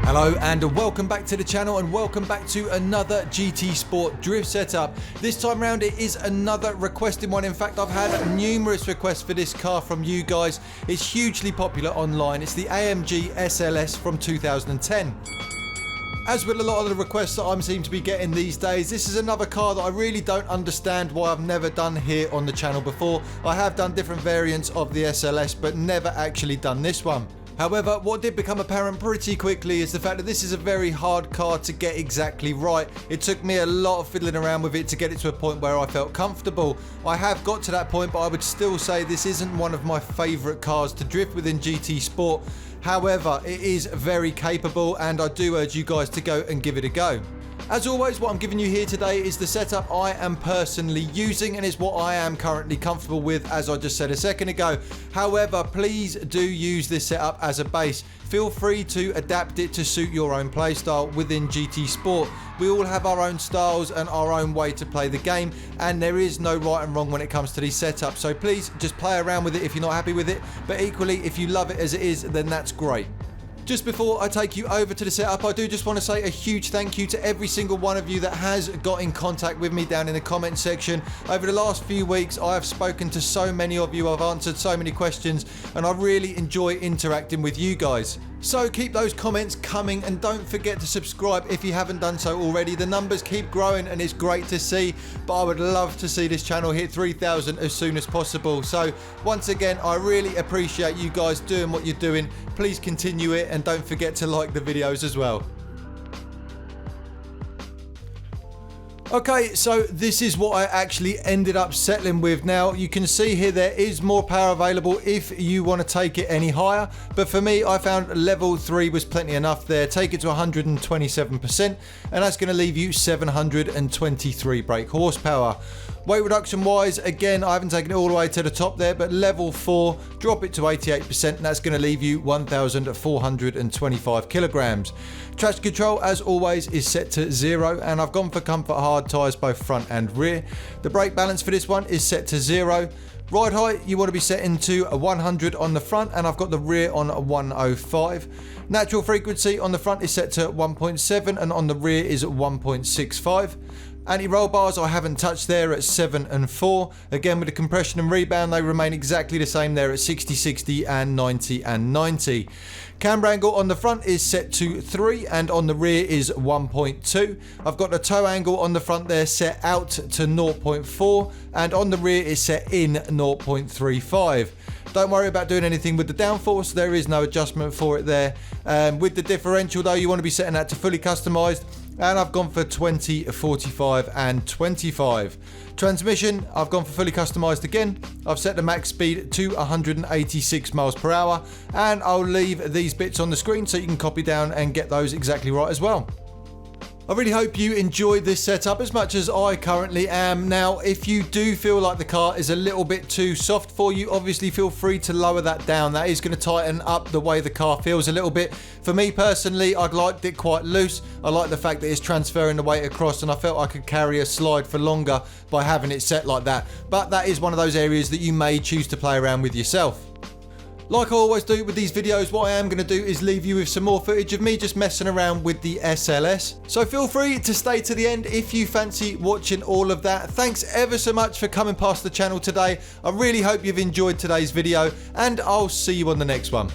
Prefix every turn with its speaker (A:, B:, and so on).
A: Hello and welcome back to the channel, and welcome back to another GT Sport drift setup. This time round it is another requested one. In fact, I've had numerous requests for this car from you guys. It's hugely popular online. It's the AMG SLS from 2010. As with a lot of the requests that I seem to be getting these days, this is another car that I really don't understand why I've never done here on the channel before. I have done different variants of the SLS, but never actually done this one. However, what did become apparent pretty quickly is the fact that this is a very hard car to get exactly right. It took me a lot of fiddling around with it to get it to a point where I felt comfortable. I have got to that point, but I would still say this isn't one of my favourite cars to drift within GT Sport. However, it is very capable, and I do urge you guys to go and give it a go. As always, what I'm giving you here today is the setup I am personally using, and it's what I am currently comfortable with, as I just said a second ago. However, please do use this setup as a base. Feel free to adapt it to suit your own playstyle within GT Sport. We all have our own styles and our own way to play the game, and there is no right and wrong when it comes to these setups. So please just play around with it if you're not happy with it, but equally if you love it as it is, then that's great. Just before I take you over to the setup, I do just want to say a huge thank you to every single one of you that has got in contact with me down in the comment section. Over the last few weeks, I have spoken to so many of you, I've answered so many questions, and I really enjoy interacting with you guys. So keep those comments coming, and don't forget to subscribe if you haven't done so already. The numbers keep growing and it's great to see, but I would love to see this channel hit 3,000 as soon as possible. So once again, I really appreciate you guys doing what you're doing. Please continue it, and don't forget to like the videos as well. Okay, so this is what I actually ended up settling with. Now, you can see here there is more power available if you want to take it any higher. But for me, I found level 3 was plenty enough there. Take it to 127%, and that's going to leave you 723 brake horsepower. Weight reduction wise, again, I haven't taken it all the way to the top there, but level 4, drop it to 88%, and that's going to leave you 1,425 kilograms. Traction control, as always, is set to 0, and I've gone for comfort hard tyres both front and rear. The brake balance for this one is set to 0. Ride height, you want to be setting to 100 on the front, and I've got the rear on 105. Natural frequency on the front is set to 1.7, and on the rear is 1.65. Anti-roll bars I haven't touched there at 7 and 4. Again, with the compression and rebound, they remain exactly the same there at 60, 60 and 90 and 90. Camber angle on the front is set to 3, and on the rear is 1.2. I've got the toe angle on the front there set out to 0.4, and on the rear is set in 0.35. Don't worry about doing anything with the downforce, there is no adjustment for it there. With the differential though, you want to be setting that to fully customised, and I've gone for 20, 45 and 25. Transmission, I've gone for fully customised again. I've set the max speed to 186 miles per hour, and I'll leave these bits on the screen so you can copy down and get those exactly right as well. I really hope you enjoyed this setup as much as I currently am. Now, if you do feel like the car is a little bit too soft for you, obviously feel free to lower that down. That is going to tighten up the way the car feels a little bit. For me personally, I'd liked it quite loose. I like the fact that it's transferring the weight across, and I felt I could carry a slide for longer by having it set like that. But that is one of those areas that you may choose to play around with yourself. Like I always do with these videos, what I am going to do is leave you with some more footage of me just messing around with the SLS. So feel free to stay to the end if you fancy watching all of that. Thanks ever so much for coming past the channel today. I really hope you've enjoyed today's video, and I'll see you on the next one.